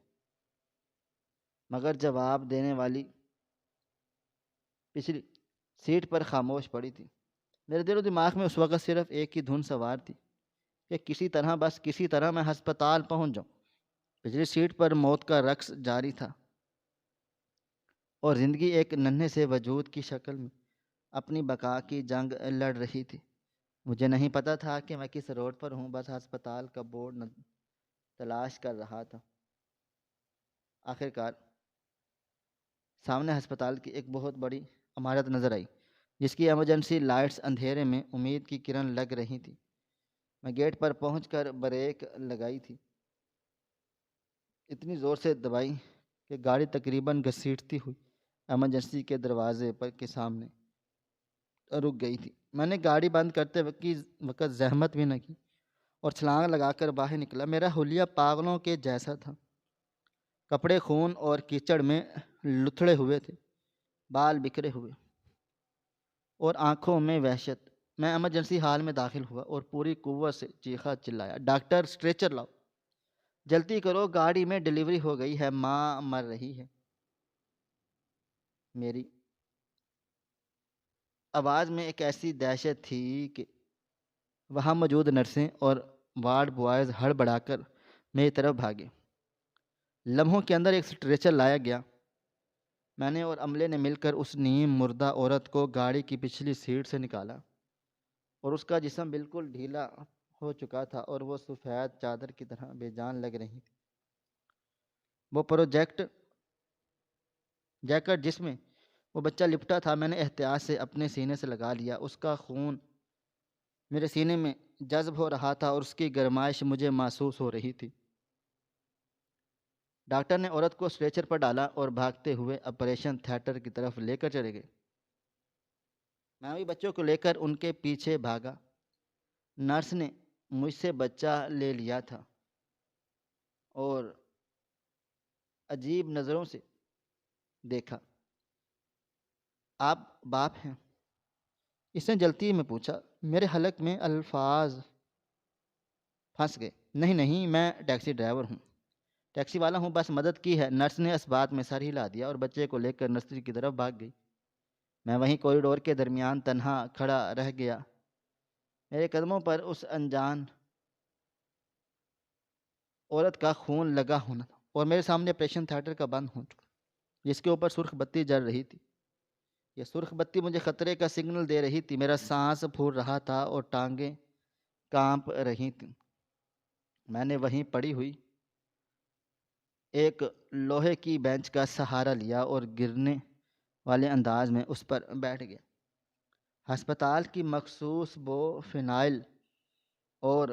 [SPEAKER 1] مگر جواب دینے والی پچھلی سیٹ پر خاموش پڑی تھی۔ میرے دل و دماغ میں اس وقت صرف ایک ہی دھن سوار تھی کہ بس کسی طرح میں ہسپتال پہنچ جاؤں۔ پچھلی سیٹ پر موت کا رقص جاری تھا، اور زندگی ایک ننھے سے وجود کی شکل میں اپنی بقا کی جنگ لڑ رہی تھی۔ مجھے نہیں پتا تھا کہ میں کس روڈ پر ہوں، بس ہسپتال کا بورڈ تلاش کر رہا تھا۔ آخرکار سامنے ہسپتال کی ایک بہت بڑی عمارت نظر آئی، جس کی ایمرجنسی لائٹس اندھیرے میں امید کی کرن لگ رہی تھی۔ میں گیٹ پر پہنچ کر بریک لگائی تھی، اتنی زور سے دبائی کہ گاڑی تقریباً گھسیٹتی ہوئی ایمرجنسی کے دروازے پر کے سامنے رک گئی تھی۔ میں نے گاڑی بند کرتے وقت زحمت بھی نہ کی اور چھلانگ لگا کر باہر نکلا۔ میرا حلیہ پاگلوں کے جیسا تھا، کپڑے خون اور کیچڑ میں لتھڑے ہوئے تھے، بال بکھرے ہوئے اور آنکھوں میں وحشت۔ میں ایمرجنسی ہال میں داخل ہوا اور پوری قوت سے چیخا چلایا، ڈاکٹر، اسٹریچر لاؤ، جلدی کرو، گاڑی میں ڈیلیوری ہو گئی ہے، ماں مر رہی ہے۔ میری آواز میں ایک ایسی دہشت تھی کہ وہاں موجود نرسیں اور وارڈ بوائز ہڑبڑا کر میری طرف بھاگے۔ لمحوں کے اندر ایک اسٹریچر لایا گیا۔ میں نے اور عملے نے مل کر اس نیم مردہ عورت کو گاڑی کی پچھلی سیٹ سے نکالا، اور اس کا جسم بالکل ڈھیلا ہو چکا تھا اور وہ سفید چادر کی طرح بے جان لگ رہی تھی۔ وہ جیکٹ جس میں وہ بچہ لپٹا تھا میں نے احتیاط سے اپنے سینے سے لگا لیا۔ اس کا خون میرے سینے میں جذب ہو رہا تھا اور اس کی گرمائش مجھے محسوس ہو رہی تھی۔ ڈاکٹر نے عورت کو اسٹریچر پر ڈالا اور بھاگتے ہوئے آپریشن تھیٹر کی طرف لے کر چلے گئے۔ میں بھی بچوں کو لے کر ان کے پیچھے بھاگا۔ نرس نے مجھ سے بچہ لے لیا تھا اور عجیب نظروں سے دیکھا۔ آپ باپ ہیں؟ اس نے جلتی میں پوچھا۔ میرے حلق میں الفاظ پھنس گئے۔ نہیں نہیں، میں ٹیکسی ڈرائیور ہوں، ٹیکسی والا ہوں، بس مدد کی ہے۔ نرس نے اس بات میں سر ہلا دیا اور بچے کو لے کر نرسری کی طرف بھاگ گئی۔ میں وہیں کوریڈور کے درمیان تنہا کھڑا رہ گیا۔ میرے قدموں پر اس انجان عورت کا خون لگا ہونا تھا اور میرے سامنے آپریشن تھیٹر کا بند ہو چکا، جس کے اوپر سرخ بتی جل رہی تھی۔ یہ سرخ بتی مجھے خطرے کا سگنل دے رہی تھی۔ میرا سانس پھول رہا تھا اور ٹانگیں کانپ رہی تھیں۔ میں نے وہیں پڑی ہوئی ایک لوہے کی بینچ کا سہارا لیا اور گرنے والے انداز میں اس پر بیٹھ گیا۔ ہسپتال کی مخصوص بو فینائل اور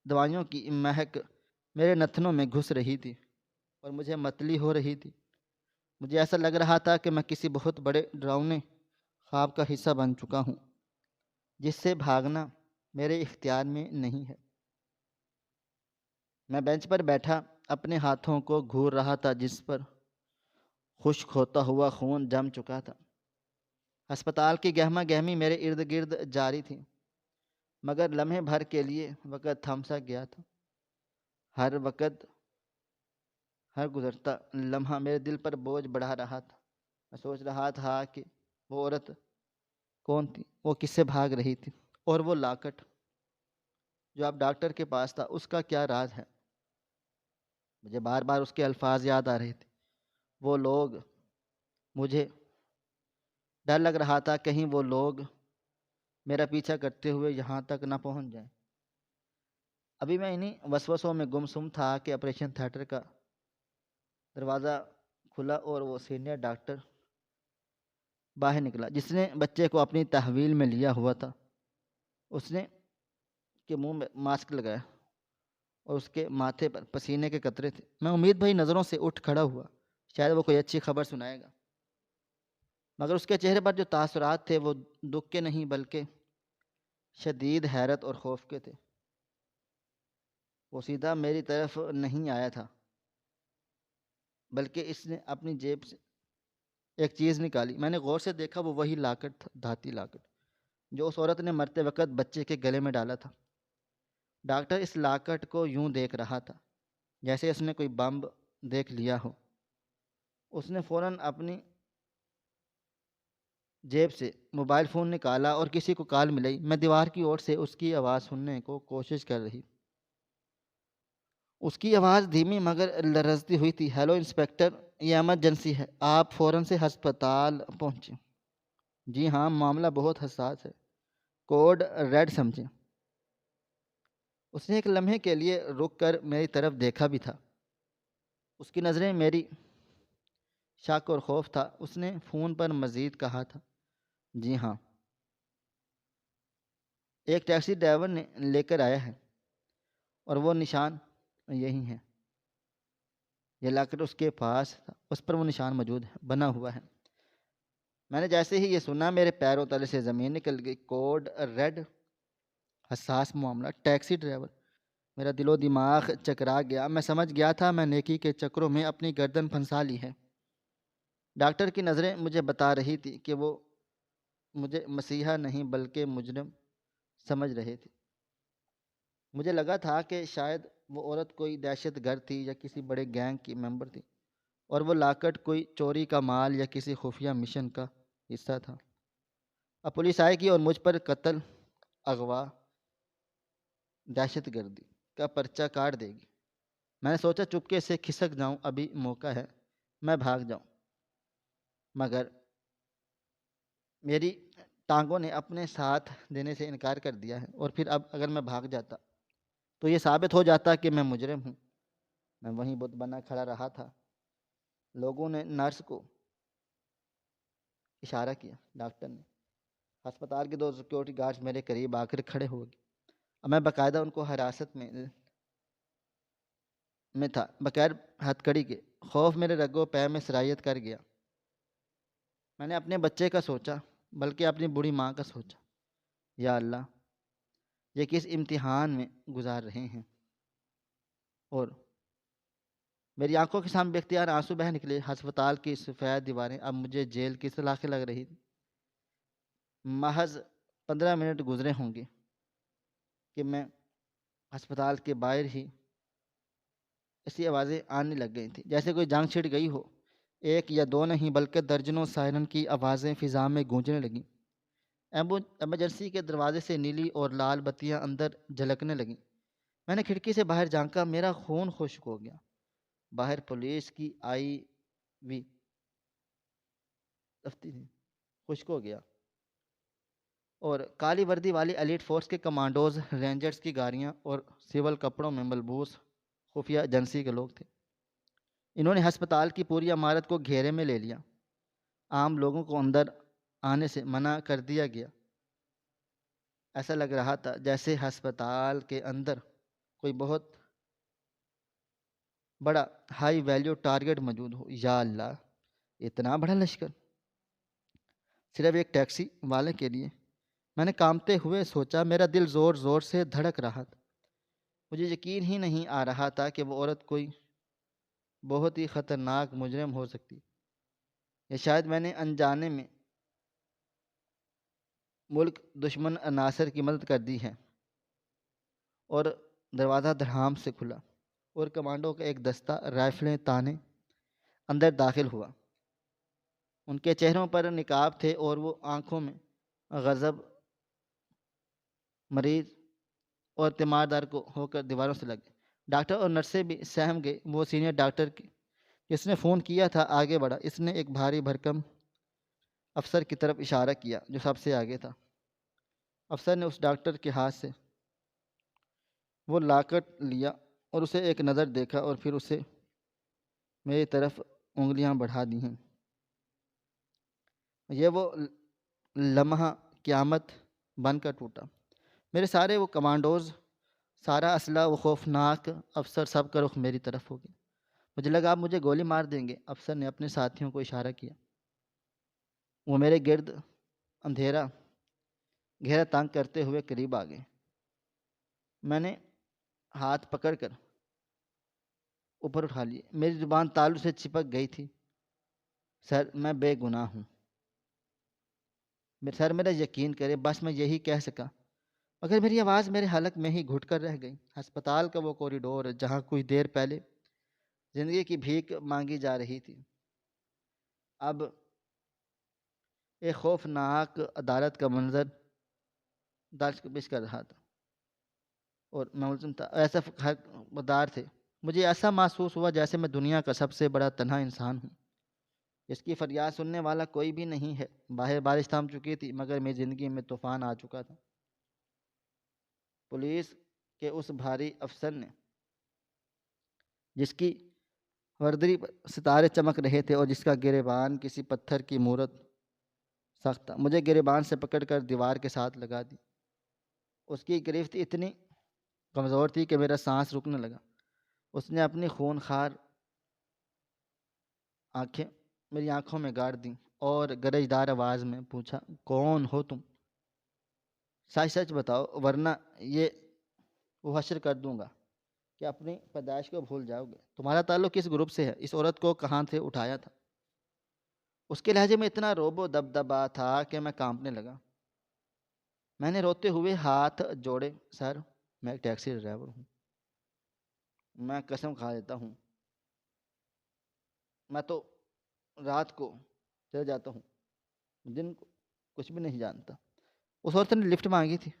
[SPEAKER 1] دوائیوں کی مہک میرے نتنوں میں گھس رہی تھی اور مجھے متلی ہو رہی تھی۔ مجھے ایسا لگ رہا تھا کہ میں کسی بہت بڑے ڈراؤنے خواب کا حصہ بن چکا ہوں، جس سے بھاگنا میرے اختیار میں نہیں ہے۔ میں بینچ پر بیٹھا اپنے ہاتھوں کو گھور رہا تھا جس پر خشک ہوتا ہوا خون جم چکا تھا۔ ہسپتال کی گہما گہمی میرے ارد گرد جاری تھی، مگر لمحے بھر کے لیے وقت تھم سا گیا تھا۔ ہر گزرتا لمحہ میرے دل پر بوجھ بڑھا رہا تھا۔ میں سوچ رہا تھا کہ وہ عورت کون تھی، وہ کس سے بھاگ رہی تھی، اور وہ لاکٹ جو اب ڈاکٹر کے پاس تھا، اس کا کیا راز ہے۔ مجھے بار بار اس کے الفاظ یاد آ رہے تھے۔ وہ لوگ، مجھے ڈر لگ رہا تھا کہیں وہ لوگ میرا پیچھا کرتے ہوئے یہاں تک نہ پہنچ جائیں۔ ابھی میں انہی وسوسوں میں گمسم تھا کہ آپریشن تھیٹر کا دروازہ کھلا اور وہ سینئر ڈاکٹر باہر نکلا، جس نے بچے کو اپنی تحویل میں لیا ہوا تھا۔ اس نے کے منہ میں ماسک لگایا اور اس کے ماتھے پر پسینے کے قطرے تھے۔ میں امید بھری نظروں سے اٹھ کھڑا ہوا، شاید وہ کوئی اچھی خبر سنائے گا، مگر اس کے چہرے پر جو تاثرات تھے وہ دکھ کے نہیں بلکہ شدید حیرت اور خوف کے تھے۔ وہ سیدھا میری طرف نہیں آیا تھا، بلکہ اس نے اپنی جیب سے ایک چیز نکالی۔ میں نے غور سے دیکھا، وہ وہی لاکٹ تھا، دھاتی لاکٹ جو اس عورت نے مرتے وقت بچے کے گلے میں ڈالا تھا۔ ڈاکٹر اس لاکٹ کو یوں دیکھ رہا تھا جیسے اس نے کوئی بمب دیکھ لیا ہو۔ اس نے فوراً اپنی جیب سے موبائل فون نکالا اور کسی کو کال ملائی۔ میں دیوار کی اوٹ سے اس کی آواز سننے کو کوشش کر رہی۔ اس کی آواز دھیمی مگر لرزتی ہوئی تھی۔ ہیلو انسپکٹر، یہ ایمرجنسی ہے، آپ فوراً سے ہسپتال پہنچیں۔ جی ہاں، معاملہ بہت حساس ہے، کوڈ ریڈ سمجھیں۔ اس نے ایک لمحے کے لیے رک کر میری طرف دیکھا بھی تھا۔ اس کی نظریں میری شک اور خوف تھا۔ اس نے فون پر مزید کہا تھا، جی ہاں، ایک ٹیکسی ڈرائیور نے لے کر آیا ہے اور وہ نشان یہی ہے۔ یہ لاکٹ اس کے پاس تھا، اس پر وہ نشان موجود ہے، بنا ہوا ہے۔ میں نے جیسے ہی یہ سنا میرے پیروں تلے سے زمین نکل گئی۔ کوڈ ریڈ، حساس معاملہ، ٹیکسی ڈرائیور۔ میرا دل و دماغ چکرا گیا۔ میں سمجھ گیا تھا میں نیکی کے چکروں میں اپنی گردن پھنسا لی ہے۔ ڈاکٹر کی نظریں مجھے بتا رہی تھی کہ وہ مجھے مسیحا نہیں بلکہ مجرم سمجھ رہے تھے۔ مجھے لگا تھا کہ شاید وہ عورت کوئی دہشت گرد تھی یا کسی بڑے گینگ کی ممبر تھی۔ اور وہ لاکٹ کوئی چوری کا مال یا کسی خفیہ مشن کا حصہ تھا۔ اب پولیس آئے گی اور مجھ پر قتل، اغوا، دہشت گردی کا پرچہ کاٹ دے گی۔ میں نے سوچا چپکے سے کھسک جاؤں، ابھی موقع ہے، میں بھاگ جاؤں، مگر میری ٹانگوں نے اپنے ساتھ دینے سے انکار کر دیا ہے، اور پھر اب اگر میں بھاگ جاتا تو یہ ثابت ہو جاتا کہ میں مجرم ہوں۔ میں وہیں بت بنا کھڑا رہا تھا۔ لوگوں نے نرس کو اشارہ کیا، ڈاکٹر نے، ہسپتال کے 2 سیکورٹی گارڈز میرے قریب آ کر کھڑے ہو گئے۔ اب میں باقاعدہ ان کو حراست میں تھا، بغیر ہتھ کڑی کے۔ خوف میرے رگوں پے میں سرایت کر گیا۔ میں نے اپنے بچے کا سوچا، بلکہ اپنی بوڑھی ماں کا سوچا۔ یا اللہ، یہ کس امتحان میں گزار رہے ہیں؟ اور میری آنکھوں کے سامنے اختیار آنسو بہہ نکلے۔ ہسپتال کی سفید دیواریں اب مجھے جیل کی سلاخیں لگ رہی تھی۔ محض 15 منٹ گزرے ہوں گے کہ میں ہسپتال کے باہر ہی ایسی آوازیں آنے لگ گئی تھیں جیسے کوئی جنگ چھڑ گئی ہو۔ ایک یا دو نہیں بلکہ درجنوں سائرن کی آوازیں فضا میں گونجنے لگیں۔ ایمرجنسی کے دروازے سے نیلی اور لال بتیاں اندر جھلکنے لگیں۔ میں نے کھڑکی سے باہر جھانکا، میرا خون خشک ہو گیا۔ باہر پولیس کی آئی وی دفتی تھی، خشک ہو گیا، اور کالی وردی والی ایلیٹ فورس کے کمانڈوز، رینجرز کی گاڑیاں اور سول کپڑوں میں ملبوس خفیہ ایجنسی کے لوگ تھے۔ انہوں نے ہسپتال کی پوری عمارت کو گھیرے میں لے لیا۔ عام لوگوں کو اندر آنے سے منع کر دیا گیا۔ ایسا لگ رہا تھا جیسے ہسپتال کے اندر کوئی بہت بڑا ہائی ویلیو ٹارگٹ موجود ہو۔ یا اللہ، اتنا بڑا لشکر صرف ایک ٹیکسی والے کے لیے! میں نے کانپتے ہوئے سوچا، میرا دل زور زور سے دھڑک رہا تھا۔ مجھے یقین ہی نہیں آ رہا تھا کہ وہ عورت کوئی بہت ہی خطرناک مجرم ہو سکتی، یا شاید میں نے انجانے میں ملک دشمن عناصر کی مدد کر دی ہے۔ اور دروازہ دھڑام سے کھلا اور کمانڈو کا ایک دستہ رائفلیں تانے اندر داخل ہوا۔ ان کے چہروں پر نقاب تھے اور وہ آنکھوں میں غضب مریض اور تیماردار کو ہو کر دیواروں سے لگے۔ ڈاکٹر اور نرسیں بھی سہم گئے۔ وہ سینئر ڈاکٹر جس نے فون کیا تھا آگے بڑھا۔ اس نے ایک بھاری بھرکم افسر کی طرف اشارہ کیا جو سب سے آگے تھا۔ افسر نے اس ڈاکٹر کے ہاتھ سے وہ لاکٹ لیا اور اسے ایک نظر دیکھا، اور پھر اسے میری طرف انگلیاں بڑھا دی ہیں۔ یہ وہ لمحہ قیامت بن کر ٹوٹا۔ میرے سارے وہ کمانڈوز، سارا اسلحہ، وہ خوفناک افسر، سب کا رخ میری طرف ہو گیا۔ مجھے لگا آپ مجھے گولی مار دیں گے۔ افسر نے اپنے ساتھیوں کو اشارہ کیا۔ وہ میرے گرد اندھیرا گھیرا تنگ کرتے ہوئے قریب آ گئے۔ میں نے ہاتھ پکڑ کر اوپر اٹھا لیے۔ میری زبان تالو سے چپک گئی تھی۔ سر، میں بے گناہ ہوں۔ سر، میرا یقین کرے، بس میں یہی کہہ سکا، مگر میری آواز میرے حلق میں ہی گھٹ کر رہ گئی۔ ہسپتال کا وہ کوریڈور جہاں کچھ دیر پہلے زندگی کی بھیک مانگی جا رہی تھی، اب ایک خوفناک عدالت کا منظر درج پیش کر رہا تھا، اور میں ملزم تھا، ایسا حقدار تھے۔ مجھے ایسا محسوس ہوا جیسے میں دنیا کا سب سے بڑا تنہا انسان ہوں، اس کی فریاد سننے والا کوئی بھی نہیں ہے۔ باہر بارش تھم چکی تھی، مگر میری زندگی میں طوفان آ چکا تھا۔ پولیس کے اس بھاری افسر نے، جس کی وردی پر ستارے چمک رہے تھے اور جس کا گریبان کسی پتھر کی مورت سخت تھا، مجھے گریبان سے پکڑ کر دیوار کے ساتھ لگا دی۔ اس کی گرفت اتنی کمزور تھی کہ میرا سانس رکنے لگا۔ اس نے اپنی خونخوار آنکھیں میری آنکھوں میں گاڑ دیں اور گرجدار آواز میں پوچھا، کون ہو تم؟ سچ سچ بتاؤ، ورنہ یہ وہ حشر کر دوں گا کہ اپنی پیدائش کو بھول جاؤ گے۔ تمہارا تعلق کس گروپ سے ہے؟ اس عورت کو کہاں سے اٹھایا تھا؟ اس کے لہجے میں اتنا روب و دبدبا تھا کہ میں کانپنے لگا۔ میں نے روتے ہوئے ہاتھ جوڑے، سر، میں ایک ٹیکسی ڈرائیور ہوں، میں قسم کھا دیتا ہوں میں تو رات کو چل جاتا ہوں، دن کو کچھ بھی نہیں جانتا۔ اس عورت نے لفٹ مانگی تھی،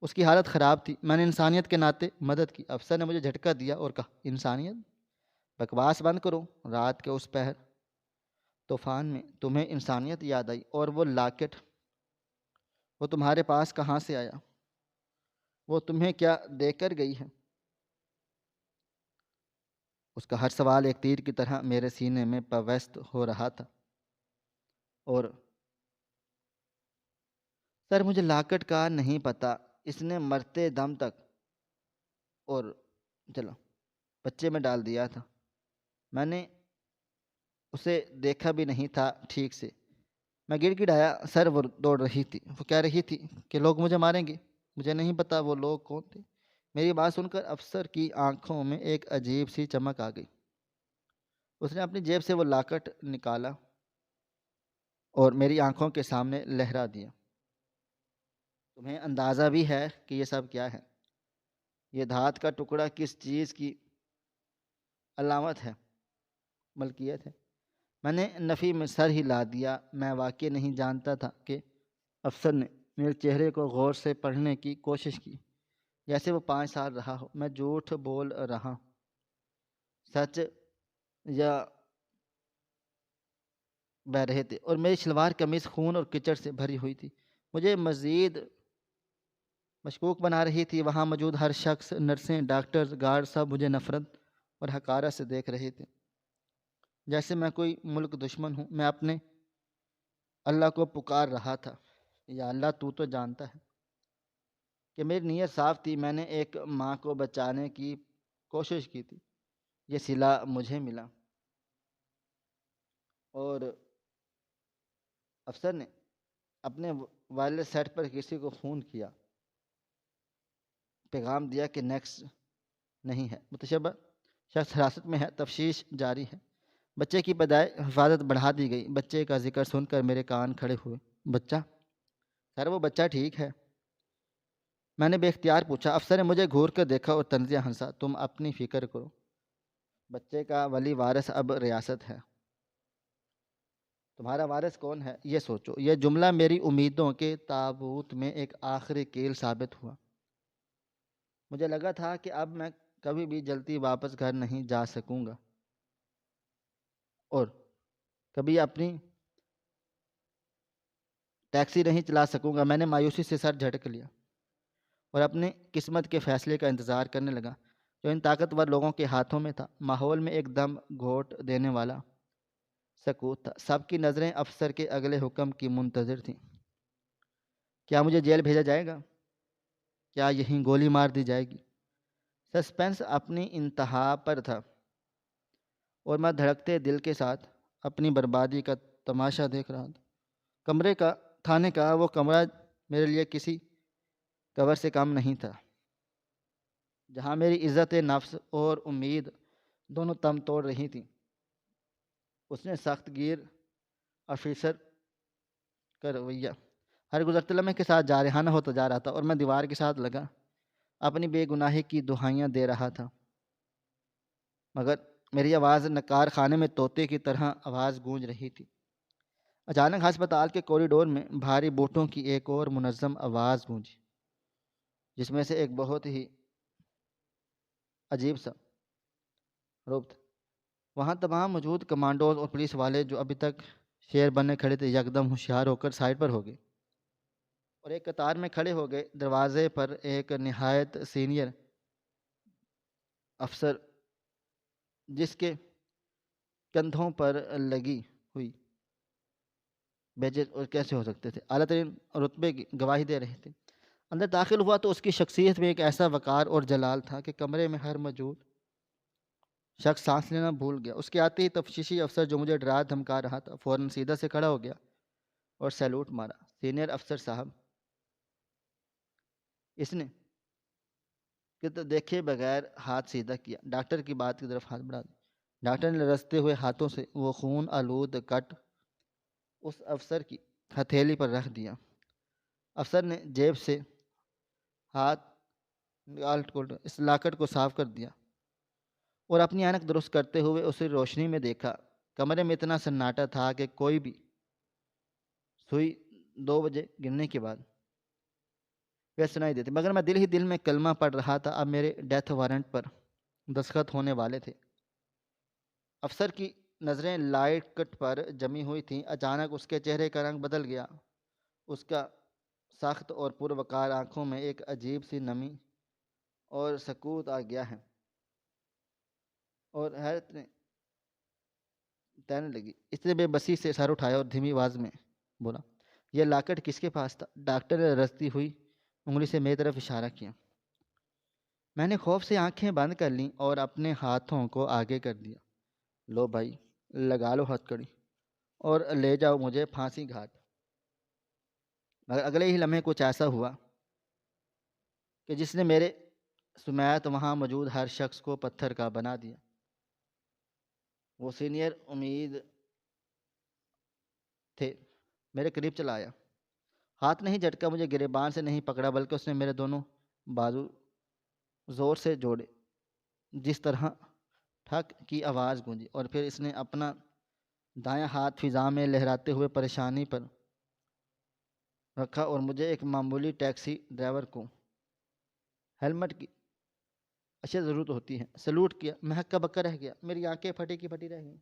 [SPEAKER 1] اس کی حالت خراب تھی، میں نے انسانیت کے ناطے مدد کی۔ افسر نے مجھے جھٹکا دیا اور کہا، انسانیت؟ بکواس بند کرو۔ رات کے اس پہر طوفان میں تمہیں انسانیت یاد آئی، اور وہ لاکٹ، وہ تمہارے پاس کہاں سے آیا؟ وہ تمہیں کیا دے کر گئی ہے؟ اس کا ہر سوال ایک تیر کی طرح میرے سینے میں پیوست ہو رہا تھا۔ اور سر، مجھے لاکٹ کا نہیں پتہ، اس نے مرتے دم تک اور چلو بچے میں ڈال دیا تھا۔ میں نے اسے دیکھا بھی نہیں تھا ٹھیک سے۔ میں گڑ گڑایا۔ سر، وہ دوڑ رہی تھی، وہ کہہ رہی تھی کہ لوگ مجھے ماریں گے۔ مجھے نہیں پتا وہ لوگ کون تھے۔ میری بات سن کر افسر کی آنکھوں میں ایک عجیب سی چمک آ گئی۔ اس نے اپنی جیب سے وہ لاکٹ نکالا اور میری آنکھوں کے سامنے لہرا دیا۔ تمہیں اندازہ بھی ہے کہ یہ سب کیا ہے؟ یہ دھات کا ٹکڑا کس چیز کی علامت ہے، ملکیت ہے؟ میں نے نفی میں سر ہلا دیا۔ میں واقعی نہیں جانتا تھا کہ افسر نے میرے چہرے کو غور سے پڑھنے کی کوشش کی، جیسے وہ 5 سال رہا ہو۔ میں جھوٹ بول رہا، سچ یا بہ رہے تھے، اور میری شلوار قمیض خون اور کچڑ سے بھری ہوئی تھی۔ مجھے مزید مشکوک بنا رہی تھی۔ وہاں موجود ہر شخص، نرسیں، ڈاکٹرز، گارڈ، سب مجھے نفرت اور حقارت سے دیکھ رہے تھے، جیسے میں کوئی ملک دشمن ہوں۔ میں اپنے اللہ کو پکار رہا تھا، یا اللہ، تو جانتا ہے کہ میری نیت صاف تھی۔ میں نے ایک ماں کو بچانے کی کوشش کی تھی۔ یہ صلہ مجھے ملا۔ اور افسر نے اپنے وائرلیس سیٹ پر کسی کو فون کیا، پیغام دیا کہ نیکسٹ نہیں ہے، متشبہ شخص حراست میں ہے، تفتیش جاری ہے۔ بچے کی پیدائش حفاظت بڑھا دی گئی۔ بچے کا ذکر سن کر میرے کان کھڑے ہوئے۔ بچہ؟ سر، وہ بچہ ٹھیک ہے؟ میں نے بے اختیار پوچھا۔ افسر نے مجھے گھور کر دیکھا اور طنزیہ ہنسا۔ تم اپنی فکر کرو، بچے کا ولی وارث اب ریاست ہے۔ تمہارا وارث کون ہے، یہ سوچو۔ یہ جملہ میری امیدوں کے تابوت میں ایک آخری کیل ثابت ہوا۔ مجھے لگا تھا کہ اب میں کبھی بھی جلدی واپس گھر نہیں جا سکوں گا، اور کبھی اپنی ٹیکسی نہیں چلا سکوں گا۔ میں نے مایوسی سے سر جھٹک لیا اور اپنی قسمت کے فیصلے کا انتظار کرنے لگا، جو ان طاقتور لوگوں کے ہاتھوں میں تھا۔ ماحول میں ایک دم گھونٹ دینے والا سکوت تھا۔ سب کی نظریں افسر کے اگلے حکم کی منتظر تھیں۔ کیا مجھے جیل بھیجا جائے گا؟ کیا یہیں گولی مار دی جائے گی؟ سسپینس اپنی انتہا پر تھا، اور میں دھڑکتے دل کے ساتھ اپنی بربادی کا تماشا دیکھ رہا تھا۔ کھانے کا وہ کمرہ میرے لیے کسی قبر سے کم نہیں تھا، جہاں میری عزت نفس اور امید دونوں تم توڑ رہی تھیں۔ اس نے سخت گیر آفیسر کا رویہ ہر گزرتے لمحے کے ساتھ جارحانہ ہوتا جا رہا تھا، اور میں دیوار کے ساتھ لگا اپنی بے گناہی کی دہائیاں دے رہا تھا، مگر میری آواز نکار خانے میں طوطے کی طرح آواز گونج رہی تھی۔ اچانک ہسپتال کے کوریڈور میں بھاری بوٹوں کی ایک اور منظم آواز گونجی، جس میں سے ایک بہت ہی عجیب سا روپ تھا۔ وہاں تمام موجود کمانڈوز اور پولیس والے، جو ابھی تک شیر بنے کھڑے تھے، یکدم ہوشیار ہو کر سائڈ پر ہو گئے اور ایک قطار میں کھڑے ہو گئے۔ دروازے پر ایک نہایت سینئر افسر، جس کے کندھوں پر لگی ہوئی بیجز اور کیسے ہو سکتے تھے، اعلیٰ ترین رتبے کی گواہی دے رہے تھے، اندر داخل ہوا تو اس کی شخصیت میں ایک ایسا وقار اور جلال تھا کہ کمرے میں ہر موجود شخص سانس لینا بھول گیا۔ اس کے آتے ہی تفتیشی افسر، جو مجھے ڈرا دھمکا رہا تھا، فوراً سیدھا سے کھڑا ہو گیا اور سیلوٹ مارا۔ سینئر افسر صاحب، اس نے دیکھے بغیر ہاتھ سیدھا کیا، ڈاکٹر کی بات کی طرف ہاتھ بڑھا دیا۔ ڈاکٹر نے لرزتے ہوئے ہاتھوں سے وہ خون آلود کٹ اس افسر کی ہتھیلی پر رکھ دیا۔ افسر نے جیب سے ہاتھ نکال اس لاکٹ کو صاف کر دیا اور اپنی اینک درست کرتے ہوئے اسے روشنی میں دیکھا۔ کمرے میں اتنا سناٹا تھا کہ کوئی بھی سوئی 2 بجے گرنے کے بعد وہ سنائی دیتی، مگر میں دل ہی دل میں کلمہ پڑھ رہا تھا۔ اب میرے ڈیتھ وارنٹ پر دستخط ہونے والے تھے۔ افسر کی نظریں لائٹ کٹ پر جمی ہوئی تھیں۔ اچانک اس کے چہرے کا رنگ بدل گیا۔ اس کا سخت اور پروقار آنکھوں میں ایک عجیب سی نمی اور سکوت آ گیا ہے، اور حیرت نے تیرنے لگی۔ اس نے بے بسی سے سر اٹھایا اور دھیمی آواز میں بولا، یہ لاکٹ کس کے پاس تھا؟ ڈاکٹر نے رستی ہوئی انگلی سے میری طرف اشارہ کیا۔ میں نے خوف سے آنکھیں بند کر لیں اور اپنے ہاتھوں کو آگے کر دیا۔ لو بھائی، لگا لو ہتھ کڑی اور لے جاؤ مجھے پھانسی گھاٹ۔ مگر اگلے ہی لمحے کچھ ایسا ہوا کہ جس نے میرے سمیت وہاں موجود ہر شخص کو پتھر کا بنا دیا۔ وہ سینئر امید تھے میرے قریب چلا آیا۔ ہاتھ نہیں جھٹکا، مجھے گریبان سے نہیں پکڑا، بلکہ اس نے میرے دونوں بازو زور سے جوڑے، جس طرح ٹھک کی آواز گونجی، اور پھر اس نے اپنا دایاں ہاتھ فضا میں لہراتے ہوئے پریشانی پر رکھا اور مجھے ایک معمولی ٹیکسی ڈرائیور کو ہیلمٹ کی اشد ضرورت ہوتی ہے سلوٹ کیا۔ میں ہکا بکا رہ گیا، میری آنکھیں پھٹی کی پھٹی رہ گئیں۔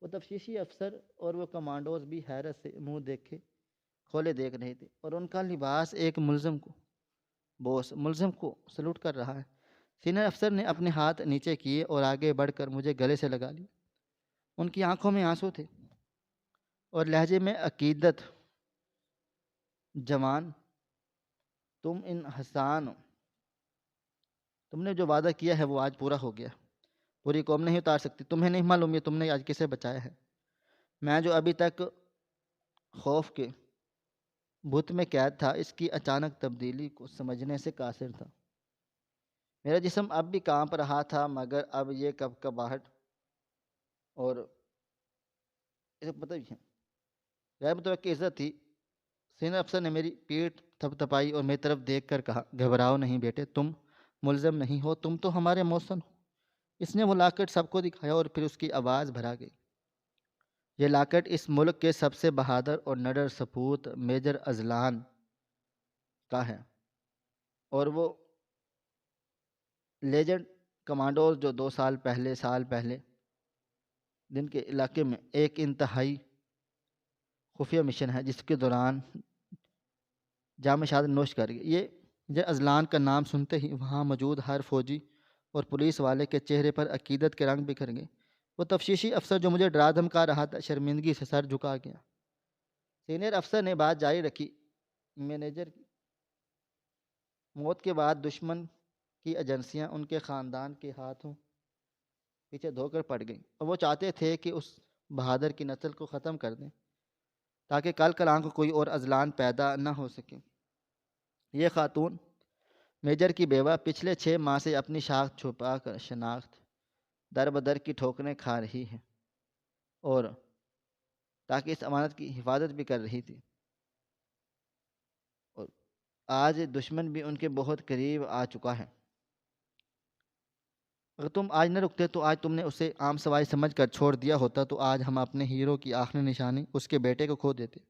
[SPEAKER 1] وہ تفتیشی افسر اور وہ کمانڈوز بھی حیرت سے منہ دیکھے کھولے دیکھ رہے تھے، اور ان کا لباس ایک ملزم کو سلوٹ کر رہا ہے۔ سینئر افسر نے اپنے ہاتھ نیچے کیے اور آگے بڑھ کر مجھے گلے سے لگا لیا۔ ان کی آنکھوں میں آنسو تھے اور لہجے میں عقیدت۔ جوان، تم تم نے جو وعدہ کیا ہے وہ آج پورا ہو گیا۔ پوری قوم نہیں اتار سکتی، تمہیں نہیں معلوم یہ تم نے آج کسے بچایا ہے۔ میں جو ابھی تک خوف کے بھوت میں قید تھا، اس کی اچانک تبدیلی کو سمجھنے سے قاصر تھا۔ میرا جسم اب بھی کانپ رہا تھا، مگر اب یہ کبکباہٹ اور اسے پتہ بھی ہے غیر متوقع عزت تھی۔ سینئر افسر نے میری پیٹھ تھپ تھپائی اور میری طرف دیکھ کر کہا، گھبراؤ نہیں بیٹے، تم ملزم نہیں ہو، تم تو ہمارے محسن ہو۔ اس نے وہ لاکٹ سب کو دکھایا اور پھر اس کی آواز بھرا گئی۔ یہ لاکٹ اس ملک کے سب سے بہادر اور نڈر سپوت میجر اذلان کا ہے، اور وہ لیجنڈ کمانڈوز جو 2 سال پہلے دن کے علاقے میں ایک انتہائی خفیہ مشن ہے، جس کے دوران جام شہادت نوش کر گئی۔ یہ اذلان کا نام سنتے ہی وہاں موجود ہر فوجی اور پولیس والے کے چہرے پر عقیدت کے رنگ بکھر گئے۔ وہ تفتیشی افسر جو مجھے ڈرا دھمکا رہا تھا، شرمندگی سے سر جھکا گیا۔ سینئر افسر نے بات جاری رکھی، مینیجر کی موت کے بعد دشمن کی ایجنسیاں ان کے خاندان کے ہاتھوں پیچھے دھو کر پڑ گئیں، اور وہ چاہتے تھے کہ اس بہادر کی نسل کو ختم کر دیں تاکہ کل کلاں کو کوئی اور اذلان پیدا نہ ہو سکے۔ یہ خاتون میجر کی بیوہ پچھلے 6 ماہ سے اپنی شناخت چھپا کر در بدر کی ٹھوکریں کھا رہی ہے، اور تاکہ اس امانت کی حفاظت بھی کر رہی تھی، اور آج دشمن بھی ان کے بہت قریب آ چکا ہے۔ اگر تم آج نہ رکتے تو آج تم نے اسے عام سوائی سمجھ کر چھوڑ دیا ہوتا، تو آج ہم اپنے ہیرو کی آخری نشانی اس کے بیٹے کو کھو دیتے۔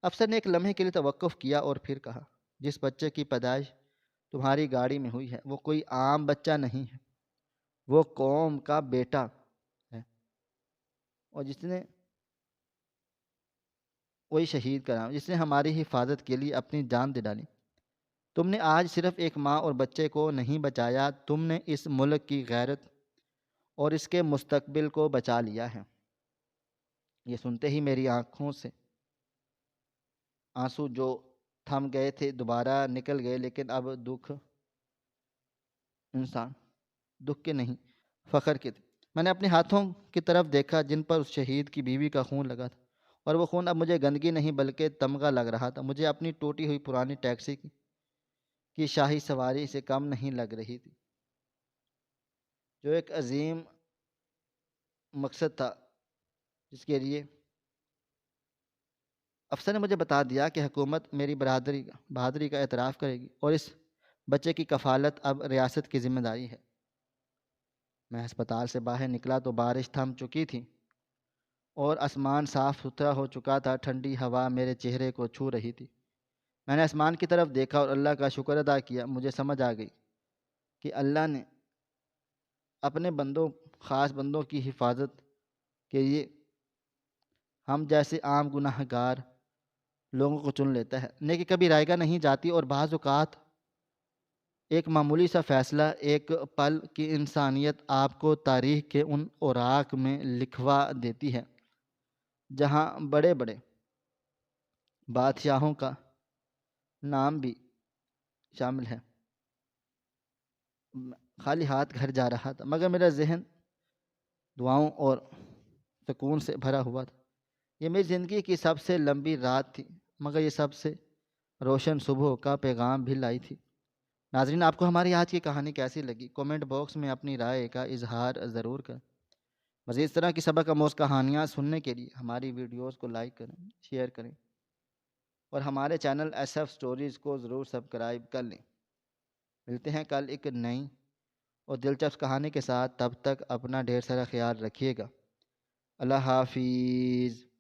[SPEAKER 1] افسر نے ایک لمحے کے لیے توقف کیا اور پھر کہا، جس بچے کی پیدائش تمہاری گاڑی میں ہوئی ہے وہ کوئی عام بچہ نہیں ہے، وہ قوم کا بیٹا ہے، اور جس نے وہی شہید کرا، جس نے ہماری حفاظت کے لیے اپنی جان دے ڈالی۔ تم نے آج صرف ایک ماں اور بچے کو نہیں بچایا، تم نے اس ملک کی غیرت اور اس کے مستقبل کو بچا لیا ہے۔ یہ سنتے ہی میری آنکھوں سے آنسو جو تھم گئے تھے دوبارہ نکل گئے، لیکن اب دکھ کے نہیں، فخر کے تھے۔ میں نے اپنے ہاتھوں کی طرف دیکھا جن پر اس شہید کی بیوی کا خون لگا تھا، اور وہ خون اب مجھے گندگی نہیں بلکہ تمغہ لگ رہا تھا۔ مجھے اپنی ٹوٹی ہوئی پرانی ٹیکسی کی شاہی سواری سے کم نہیں لگ رہی تھی، جو ایک عظیم مقصد تھا جس کے لیے افسر نے مجھے بتا دیا کہ حکومت میری بہادری کا اعتراف کرے گی، اور اس بچے کی کفالت اب ریاست کی ذمہ داری ہے۔ میں ہسپتال سے باہر نکلا تو بارش تھم چکی تھی، اور آسمان صاف ستھرا ہو چکا تھا، ٹھنڈی ہوا میرے چہرے کو چھو رہی تھی۔ میں نے آسمان کی طرف دیکھا اور اللہ کا شکر ادا کیا۔ مجھے سمجھ آ گئی کہ اللہ نے اپنے بندوں، خاص بندوں کی حفاظت کے لیے ہم جیسے عام گناہ گار لوگوں کو چن لیتا ہے۔ نیکی کبھی رائے گاہ نہیں جاتی، اور بعض اوقات ایک معمولی سا فیصلہ، ایک پل کی انسانیت آپ کو تاریخ کے ان اوراق میں لکھوا دیتی ہے جہاں بڑے بڑے بادشاہوں کا نام بھی شامل ہے۔ خالی ہاتھ گھر جا رہا تھا، مگر میرا ذہن دعاؤں اور سکون سے بھرا ہوا تھا۔ یہ میری زندگی کی سب سے لمبی رات تھی، مگر یہ سب سے روشن صبح کا پیغام بھی لائی تھی۔ ناظرین، آپ کو ہماری آج کی کہانی کیسی لگی؟ کومنٹ باکس میں اپنی رائے کا اظہار ضرور کریں۔ مزید اس طرح کی سبق آموز کہانیاں سننے کے لیے ہماری ویڈیوز کو لائک کریں، شیئر کریں، اور ہمارے چینل ایس ایف سٹوریز کو ضرور سبسکرائب کر لیں۔ ملتے ہیں کل ایک نئی اور دلچسپ کہانی کے ساتھ، تب تک اپنا ڈھیر سارا خیال رکھیے گا۔ اللہ حافظ۔